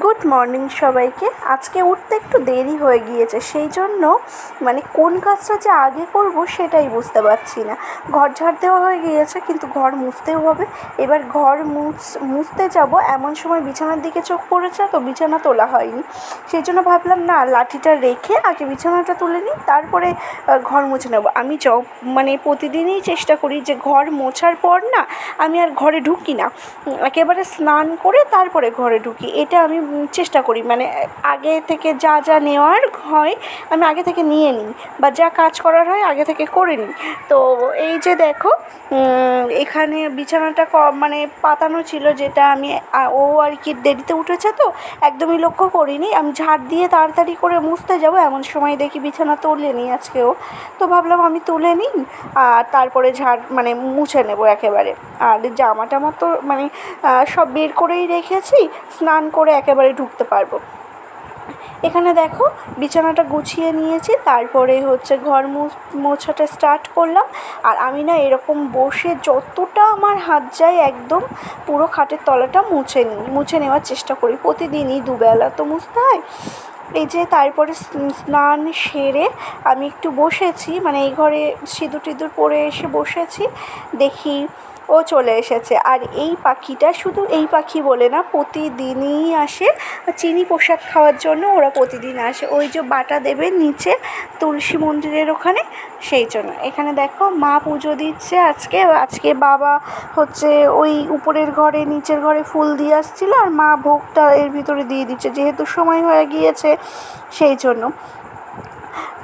Good morning সবাইকে। আজকে উঠতে একটু দেরি হয়ে গিয়েছে, সেই জন্য কোন কাজটা যে আগে করব সেটাই বুঝতে পারছি না। ঘর ঝাড় দেওয়া হয়ে গিয়েছে, কিন্তু ঘর মুছতেও হবে। এবার ঘর মুছতে যাব, এমন সময় বিছানার দিকে চোখ পড়েছে, তো বিছানা তোলা হয়নি। সেই জন্য ভাবলাম না, লাঠিটা রেখে আগে বিছানাটা তুলে নিই, তারপরে ঘর মুছে নেব। আমি প্রতিদিনই চেষ্টা করি যে ঘর মোছার পর না আমি আর ঘরে ঢুকি না, একেবারে স্নান করে তারপরে ঘরে ঢুকি। এটা আমি চেষ্টা করি, আগে থেকে যা যা নেওয়ার হয় আমি আগে থেকে নিয়ে নিই, বা যা কাজ করার হয় আগে থেকে করে নিই। তো এই যে দেখো, এখানে বিছানাটা পাতানো ছিল, যেটা আমি ও আর কি দেরিতে উঠেছে, তো একদমই লক্ষ্য করিনি। আমি ঝাড় দিয়ে তাড়াতাড়ি করে মুছতে যাব, এমন সময় দেখি বিছানা তোলেনি আজকেও। তো ভাবলাম আমি তুলে নিই, আর তারপরে মুছে নেব একেবারে। আর জামা টামা তো সব বের করেই রেখেছি, স্নান করে একেবারে ঢুকতে পারবো। এখানে দেখো, বিছানাটা গুছিয়ে নিয়েছি, তারপরে ঘর মোছাটা স্টার্ট করলাম। আর আমি না এরকম বসে যতটা আমার হাত যায় একদম পুরো খাটের তলাটা মুছে নেওয়ার চেষ্টা করি। প্রতিদিনই দুবেলা তো মুছতে হয়। এই যে তারপরে স্নান সেরে আমি একটু বসেছি, এই ঘরে সিঁদুর টিঁদুর পরে এসে বসেছি, দেখি ও চলে এসেছে। আর এই পাখিটা, শুধু এই পাখি বলে না, প্রতিদিনই আসে চিনি প্রসাদ খাওয়ার জন্য। ওরা প্রতিদিন আসে, ওই যে বাটা দেবে নিচে তুলসী মন্দিরের ওখানে, সেই জন্য। এখানে দেখো, মা পুজো দিচ্ছে আজকে বাবা ওই উপরের ঘরে নিচের ঘরে ফুল দিয়ে আসছিলো, আর মা ভোগটা এর ভিতরে দিয়ে দিচ্ছে, যেহেতু সময় হয়ে গিয়েছে সেই জন্য।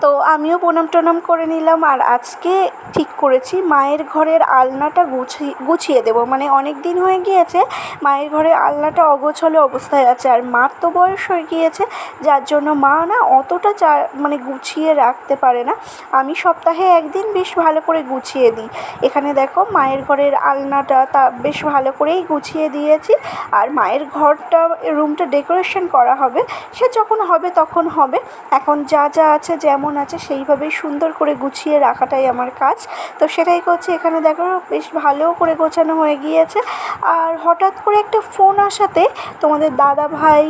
তো আমিও প্রণাম টনাম করে নিলাম। আর আজকে ঠিক করেছি মায়ের ঘরের আলনাটা গুছিয়ে দেবো। অনেক দিন হয়ে গিয়েছে মায়ের ঘরের আলনাটা অগোছালো অবস্থায় আছে, আর মার তো বয়স হয়ে গিয়েছে, যার জন্য মা না অতটা গুছিয়ে রাখতে পারে না। আমি সপ্তাহে একদিন বেশ ভালো করে গুছিয়ে দিই। এখানে দেখো, মায়ের ঘরের আলনাটা বেশ ভালো করেই গুছিয়ে দিয়েছি। আর মায়ের রুমটা ডেকোরেশন করা হবে, সে যখন হবে তখন হবে। এখন যা যা আছে যেমন আছে সেইভাবেই সুন্দর করে গুছিয়ে রাখাটাই আমার কাজ, তো সেটাই করছি। এখানে দেখো, বেশ ভালো করে গোছানো হয়ে গিয়েছে। আর হঠাৎ করে একটা ফোন আসাতে তোমাদের দাদা ভাই,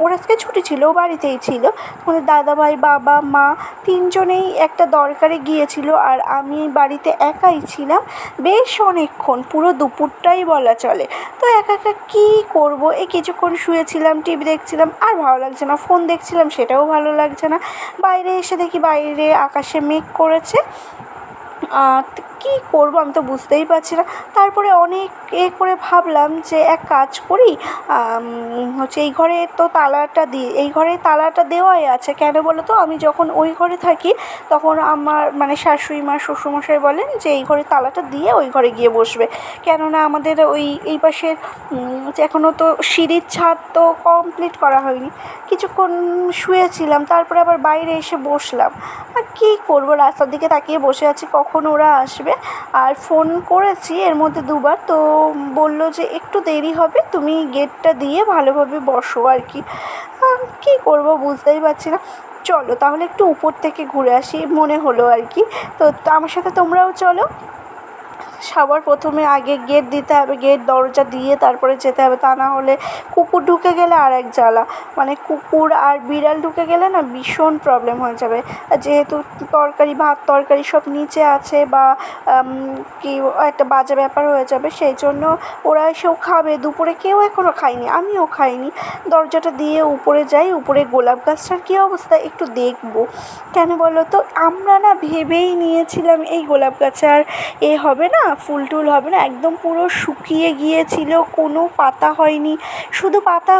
ওর আজকে ছুটি ছিল, ও বাড়িতেই ছিল। তোমাদের দাদা ভাই, বাবা, মা তিনজনেই একটা দরকারে গিয়েছিল, আর আমি বাড়িতে একাই ছিলাম বেশ অনেকক্ষণ, পুরো দুপুরটাই বলা চলে। তো একা একা কী করবো, এই কিছুক্ষণ শুয়েছিলাম, টিভি দেখছিলাম, আর ভালো লাগছে না। ফোন দেখছিলাম, সেটাও ভালো লাগছে না। বাইরে এসে দেখি বাইরে আকাশে মেঘ করেছে, কী করবো আমি তো বুঝতেই পারছি না। তারপরে অনেক করে ভাবলাম যে এক কাজ করি, এই ঘরে তো এই ঘরে তালাটা দেওয়াই আছে, কেন বলো তো? আমি যখন ওই ঘরে থাকি তখন আমার শাশুড়ি মা, শ্বশুরমশাই বলেন যে এই ঘরে তালাটা দিয়ে ওই ঘরে গিয়ে বসবে, কেননা আমাদের এই পাশের এখনও তো সিঁড়ির ছাদ তো কমপ্লিট করা হয়নি। কিছুক্ষণ শুয়েছিলাম, তারপরে আবার বাইরে এসে বসলাম। আর কী করবো, রাস্তার দিকে তাকিয়ে বসে আছি কখন ওরা আসবে। আর ফোন করেছি এর মধ্যে দুবার, তো বলল যে একটু দেরি হবে, তুমি গেটটা দিয়ে ভালোভাবে বসো আর কি। কী করবো বুঝতেই পারছি না। চলো তাহলে একটু উপর থেকে ঘুরে আসি মনে হলো আর কি। তো আমার সাথে তোমরাও চলো। সবার প্রথমে আগে গেট দিতে হবে, গেট দরজা দিয়ে তারপরে যেতে হবে, তা না হলে কুকুর ঢুকে গেলে আর এক জ্বালা। কুকুর আর বিড়াল ঢুকে গেলে না ভীষণ প্রবলেম হয়ে যাবে। যেহেতু ভাত তরকারি সব নিচে আছে, বা কি একটা বাজে ব্যাপার হয়ে যাবে, সেই জন্য ওরা এসেও খাবে। দুপুরে কেউ এখনও খায়নি, আমিও খাইনি। দরজাটা দিয়ে উপরে যাই, উপরে গোলাপ গাছটার কী অবস্থা একটু দেখবো। কেন বলো তো, আমরা না ভেবেই নিয়েছিলাম এই গোলাপ গাছে আর হবে না, ফুল টুল হবে না, একদম পুরো শুকিয়ে গিয়েছিল, কোনো পাতা হয়নি, শুধু পাতা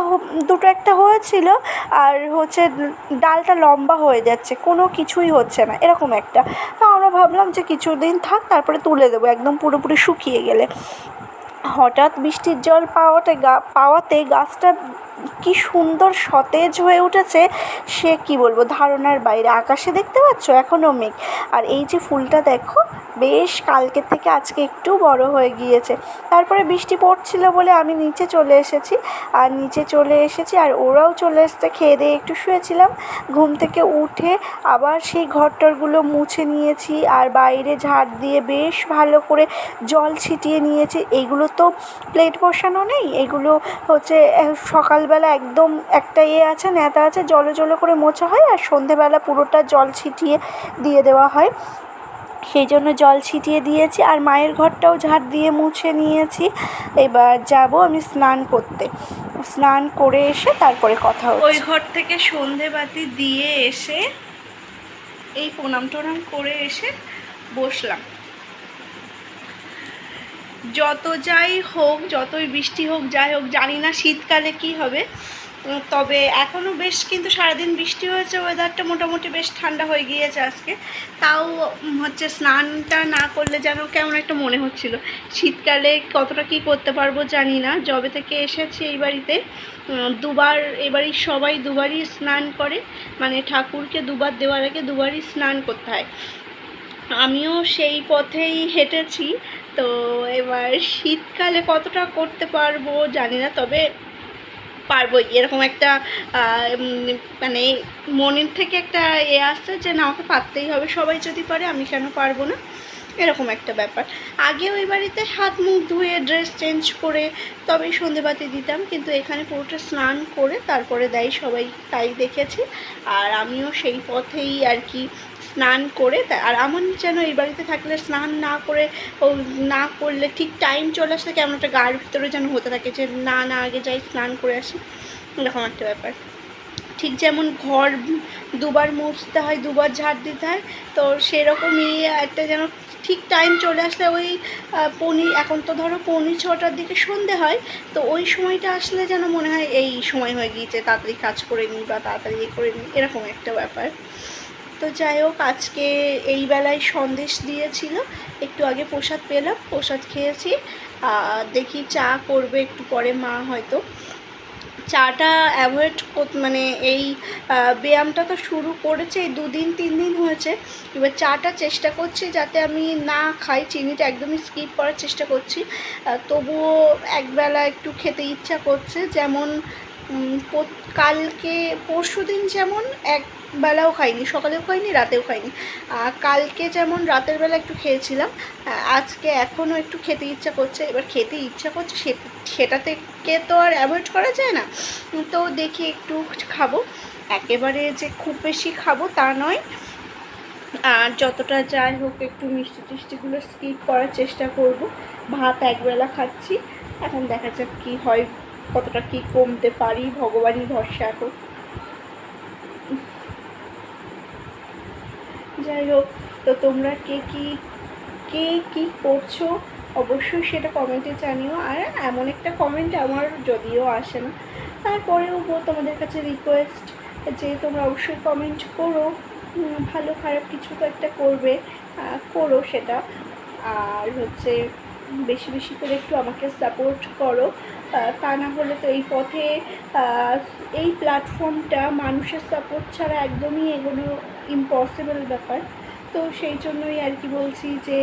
দুটো একটা হয়েছিল, আর ডালটা লম্বা হয়ে যাচ্ছে, কোনো কিছুই হচ্ছে না, এরকম একটা। তো আমরা ভাবলাম যে কিছুদিন থাক, তারপরে তুলে দেবো একদম পুরোপুরি শুকিয়ে গেলে। হঠাৎ বৃষ্টির জল পাওয়াতে গাছটা কি সুন্দর সতেজ হয়ে উঠেছে, সে কি বলবো, ধারণার বাইরে। আকাশে দেখতে পাচ্ছ এখনও মেঘ। আর এই যে ফুলটা দেখো, বেশ কালকের থেকে আজকে একটু বড় হয়ে গিয়েছে। তারপরে বৃষ্টি পড়ছিল বলে আমি নিচে চলে এসেছি, আর ওরাও চলে এসেছে। খেয়ে দিয়ে একটু শুয়েছিলাম, ঘুম থেকে উঠে আবার সেই ঘরটরগুলো মুছে নিয়েছি, আর বাইরে ঝাড় দিয়ে বেশ ভালো করে জল ছিটিয়ে নিয়েছি। এইগুলোর তো প্লেট বসানো নেই, এগুলো হচ্ছে সকালবেলা একদম একটা আছে, নেতা আছে, জলে জলে করে মোছা হয়, আর সন্ধেবেলা পুরোটা জল ছিটিয়ে দিয়ে দেওয়া হয়। সেই জন্য জল ছিটিয়ে দিয়েছি, আর মায়ের ঘরটাও ঝাড় দিয়ে মুছে নিয়েছি। এবার যাব আমি স্নান করতে, স্নান করে এসে তারপরে কথা হচ্ছে। ওই ঘর থেকে সন্ধেবাতি দিয়ে এসে এই প্রণাম টনাম করে এসে বসলাম। যত যাই হোক, যতই বৃষ্টি হোক, যাই হোক, জানি না শীতকালে কি হবে, তবে এখনও বেশ কিন্তু সারাদিন বৃষ্টি হয়েছে, ওয়েদারটা মোটামুটি বেশ ঠান্ডা হয়ে গিয়েছে আজকে। তাও হচ্ছে স্নানটা না করলে যেন কেমন একটা মনে হচ্ছিল। শীতকালে কতটা কি করতে পারবো জানি না। যবে থেকে এসেছি এই বাড়িতে দুবার, এ বাড়ির সবাই দুবারই স্নান করে, মানে ঠাকুরকে দুবার দেওয়ার আগে দুবারই স্নান করতে হয়। আমিও সেই পথেই হেঁটেছি। তো এবার শীতকালে কতটা করতে পারবো জানি না, তবে পারবো, এরকম একটা মানে মনের থেকে একটা আসছে যে না, আমাকে পারতেই হবে, সবাই যদি পারে আমি কেন পারবো না, এরকম একটা ব্যাপার। আগে ওই বাড়িতে হাত মুখ ধুয়ে ড্রেস চেঞ্জ করে তবেই সন্ধেবাতি দিতাম, কিন্তু এখানে পুরোটা স্নান করে তারপরে দেয় সবাই, তাই দেখেছি। আর আমিও সেই পথেই আর কি স্নান করে, আর আমার যেন এই বাড়িতে থাকলে স্নান না করে না করলে ঠিক টাইম চলে আসলে কেমন একটা গার ভিতরে যেন হতে থাকে যে না না আগে যাই স্নান করে আসি, এরকম একটা ব্যাপার। ঠিক যেমন ঘর দুবার মুছতে হয়, দুবার ঝাড় দিতে হয়, তো সেরকমই একটা যেন ঠিক টাইম চলে আসলে ওই এখন তো ধরো 5:45টার দিকে সন্ধে হয়, তো ওই সময়টা আসলে যেন মনে হয় এই সময় হয়ে গিয়েছে, তাড়াতাড়ি কাজ করে নিই বা তাড়াতাড়ি করে নিই, এরকম একটা ব্যাপার। তো যাই হোক, আজকে এই বেলায় সন্দেশ দিয়েছিল, একটু আগে প্রসাদ পেলাম, প্রসাদ খেয়েছি। দেখি চা করবে একটু পরে মা, হয়তো চাটা অ্যাভয়েড মানে এই ব্যায়ামটা তো শুরু করেছে, এই 2-3 দিন হয়েছে। এবার চাটা চেষ্টা করছি যাতে আমি না খাই, চিনিটা একদমই স্কিপ করার চেষ্টা করছি। তবুও একবেলা একটু খেতে ইচ্ছা করছে, যেমন কালকে পরশুদিন যেমন একবেলাও খাইনি, সকালেও খাইনি, রাতেও খাইনি। কালকে যেমন রাতের বেলা একটু খেয়েছিলাম, আজকে এখনও একটু খেতে ইচ্ছা করছে। এবার খেতে ইচ্ছা করছে সেটা থেকে তো আর অ্যাভয়েড করা যায় না, তো দেখি একটু খাবো, একেবারে যে খুব বেশি খাবো তা নয়, আর যতটা যাই হোক একটু মিষ্টি টিষ্টিগুলো স্কিপ করার চেষ্টা করব। ভাত একবেলা খাচ্ছি, এখন দেখা যাক কী হয়, কতটা কি কমতে পারি, ভগবানই ভরসা এখন। যাই হোক, তো তোমরা কে কি করছো অবশ্যই সেটা কমেন্টে জানিও। আর এমন একটা কমেন্ট আমার যদিও আসে না, তারপরেও তোমাদের কাছে রিকোয়েস্ট যে তোমরা অবশ্যই কমেন্ট করো, ভালো খারাপ কিছু তো একটা করবে, করো সেটা। আর হচ্ছে বেশি বেশি করে একটু আমাকে সাপোর্ট করো, তা না হলে তো এই পথে এই প্ল্যাটফর্মটা মানুষের সাপোর্ট ছাড়া একদমই এগোনো ইম্পসিবল ব্যাপার। তো সেই জন্যই আর কি বলছি যে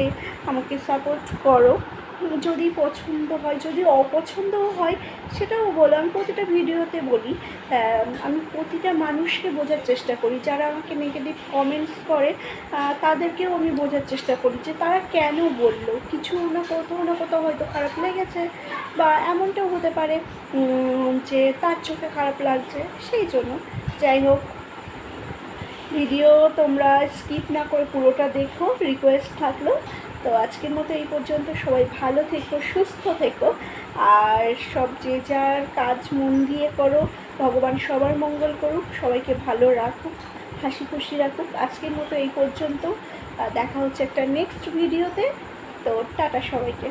আমাকে সাপোর্ট করো, যদি পছন্দ হয়, যদি অপছন্দও হয় সেটাও বলো। আমি প্রতিটা ভিডিওতে বলি, আমি প্রতিটা মানুষকে বোঝার চেষ্টা করি, যারা আমাকে নেগেটিভ কমেন্টস করে তাদেরকেও আমি বোঝার চেষ্টা করি যে তারা কেন বললো, কিছু না কোথাও হয়তো খারাপ লেগেছে, বা এমনটাও হতে পারে যে তার চোখে খারাপ লাগছে, সেই জন্য। যাই হোক, ভিডিও তোমরা স্কিপ না করে পুরোটা দেখো, রিকোয়েস্ট থাকলো। তো আজকের মতো এই পর্যন্ত, সবাই ভালো থেকো, সুস্থ থেকো, আর সব যে যার কাজ মন দিয়ে করো, ভগবান সবার মঙ্গল করুক, সবাইকে ভালো রাখুক, হাসি খুশি রাখুক। আজকের মতো এই পর্যন্ত, দেখা হচ্ছে একটা নেক্সট ভিডিওতে। তো টাটা সবাইকে।